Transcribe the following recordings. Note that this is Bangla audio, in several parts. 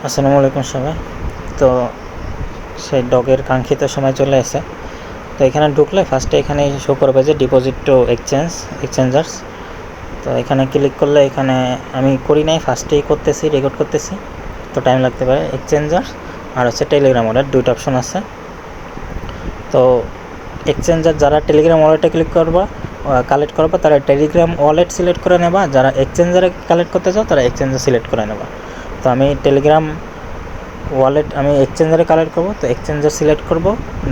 আসসালামু আলাইকুম সবাই। তো সেই ডগের কাঙ্ক্ষিত সময় চলে আসে। তো এখানে ঢুকলে ফার্স্টে এখানে শো করবে যে ডিপোজিট টু এক্সচেঞ্জার্স। তো এখানে ক্লিক করলে এখানে আমি করি নাই, ফার্স্টেই করতেছি, রেকর্ড করতেছি, তো টাইম লাগতে পারে। এক্সচেঞ্জার আর হচ্ছে টেলিগ্রাম ওয়ালেট, দুইটা অপশন আছে। তো এক্সচেঞ্জার যারা টেলিগ্রাম ওয়ালেটে ক্লিক করবা কালেক্ট করবা তারা টেলিগ্রাম ওয়ালেট সিলেক্ট করে নেবা, যারা এক্সচেঞ্জারে কালেক্ট করতে চাও তারা এক্সচেঞ্জার সিলেক্ট করে নেবা। তো আমি টেলিগ্রাম ওয়ালেট আমি এক্সচেঞ্জারে কালেক্ট করব, তো এক্সচেঞ্জার সিলেক্ট করব,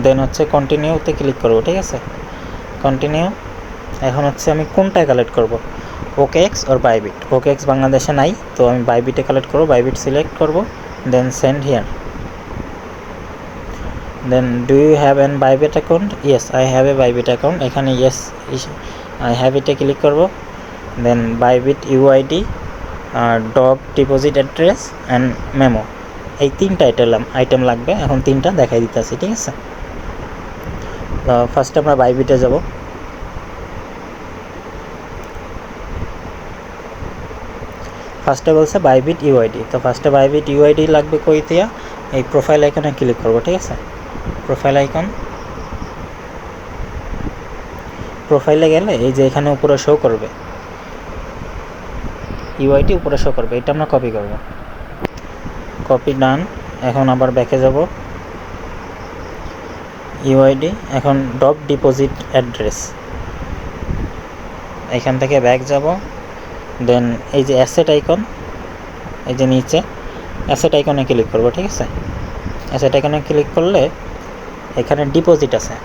দেন হচ্ছে কন্টিনিউতে ক্লিক করব। ঠিক আছে, কন্টিনিউ। এখন হচ্ছে আমি কোনটায় কালেক্ট করব, OKX আর বাইবিট। OKX বাংলাদেশে নাই, তো আমি বাইবিটে কালেক্ট করব, বাইবিট সিলেক্ট করব, then send here. Then do you have an Bybit account? Yes I have a Bybit account. এখানে ইয়েস আই হ্যাভ ইটে ক্লিক করব। দেন বাইবিট ইউআইডি আর ডগ ডিপোজিট অ্যাড্রেস অ্যান্ড মেমো, এই তিনটা আইটেম লাগবে। এখন তিনটা দেখাই দিতেছি। ঠিক আছে, তো ফার্স্টে আমরা বাইবিটে যাব। ফার্স্টে বলছে বাইবিট ইউআইডি, তো ফার্স্টে বাইবিট ইউআইডি লাগবে। কই দিয়া? এই প্রোফাইল আইকনে ক্লিক করব। ঠিক আছে, প্রোফাইল আইকন, প্রোফাইলে গেলে এই যে এখানে উপরে শো করবে ইউআইডি, উপরে শো করবে, এটা আমরা কপি করব। কপি ডান। এখন আবার ব্যাকে যাব, ইউআইডি, এখন ডগ ডিপোজিট অ্যাড্রেস, এখান থেকে ব্যাক যাব। দেন এই যে অ্যাসেট আইকন, এই যে নিচে অ্যাসেট আইকনে ক্লিক করব। ঠিক আছে, অ্যাসেট আইকনে ক্লিক করলে এখানে ডিপোজিট আছে,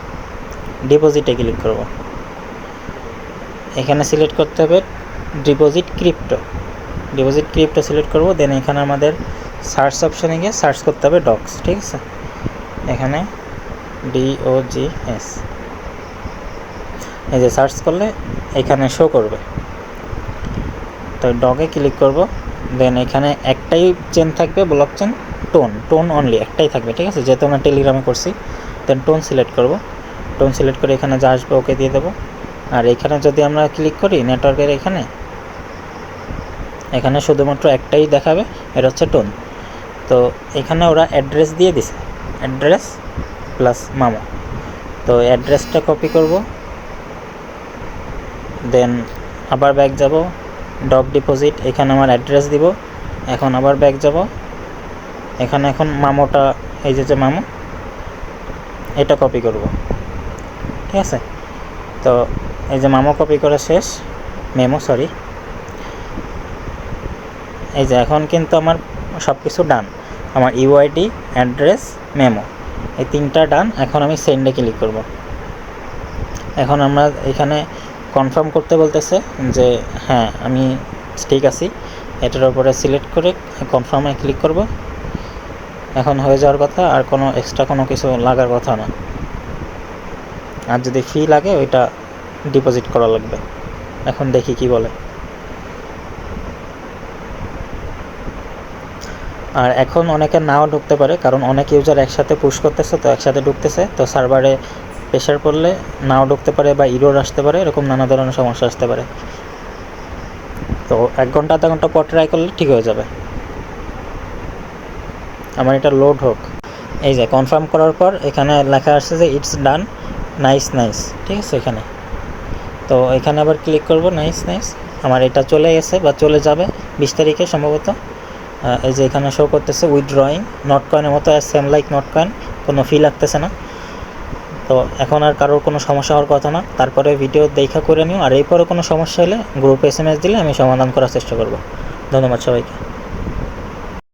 ডিপোজিটে ক্লিক করব। এখানে সিলেক্ট করতে হবে deposit crypto, deposit crypto select করব। দেন এখানে আমাদের সার্চ অপশানে গিয়ে সার্চ করতে হবে ডগস। ঠিক আছে, এখানে DOGS, এই যে সার্চ করলে এখানে শো করবে। তো ডগে ক্লিক করব। দেন এখানে একটাই চেন থাকবে, ব্লক চেন, টোন অনলি একটাই থাকবে। ঠিক আছে, যেহেতু আমরা টেলিগ্রামে করছি। দেন টোন সিলেক্ট করব, টোন সিলেক্ট করে এখানে যা আসবে ওকে দিয়ে দেবো। আর এখানে যদি আমরা ক্লিক করি নেটওয়ার্কের এখানে শুধুমাত্র একটাই দেখাবে, এটা হচ্ছে টোন। তো এখানে ওরা অ্যাড্রেস দিয়ে দিছে, অ্যাড্রেস প্লাস মামো। তো অ্যাড্রেসটা কপি করব, দেন আবার ব্যাক যাব, ডগ ডিপোজিট, এখানে আমার অ্যাড্রেস দিব। এখন আবার ব্যাক যাব, এখানে এখন মামোটা, এই যে মামো, এটা কপি করব। ঠিক আছে, তো এই যে মামো কপি করা শেষ, সরি। এই যে এখন কিন্তু আমার সব কিছু ডান, আমার ইউআইডি, অ্যাড্রেস, মেমো, এই তিনটা ডান। এখন আমি সেন্ডে ক্লিক করব। এখন আমরা এখানে কনফার্ম করতে বলতেছে যে হ্যাঁ আমি ঠিক আছি, এটার উপরে সিলেক্ট করে কনফার্মে ক্লিক করব। এখন হয়ে যাওয়ার কথা, আর কোনো এক্সট্রা কোনো কিছু লাগার কথা না। আর যদি ফি লাগে ওইটা ডিপোজিট করা লাগবে। এখন দেখি কি বলে। আর এখন অনেকে নাও ঢুকতে পারে, কারণ অনেক ইউজার একসাথে পুশ করতেছে, তো একসাথে ঢুকতেছে, তো সার্ভারে প্রেশার পড়লে নাও ঢুকতে পারে বা ইরোর আসতে পারে, এরকম নানা ধরনের সমস্যা আসতে পারে। তো 1 ঘন্টা আধা ঘন্টা পর ট্রাই করলে ঠিক হয়ে যাবে। আমার এটা লোড হোক। এই যে কনফার্ম করার পর এখানে লেখা আসছে যে ইটস ডান, নাইস। ঠিক আছে, এখানে তো এখানে আবার ক্লিক করব, নাইস। আমার এটা চলে গেছে বা চলে যাবে 20 তারিখে সম্ভবত। এই যে এখানে শো করতেছে উইথড্রয়িং, নট কয়েনের মতো, সেম লাইক নট কয়েন, কোনো ফি লাগতেছে না। তো এখন আর কারোর কোনো সমস্যা হওয়ার কথা না। তারপরে ভিডিও দেখা করে নিও, আর এরপরে কোনো সমস্যা হলে গ্রুপে SMS দিলে আমি সমাধান করার চেষ্টা করব। ধন্যবাদ সবাইকে।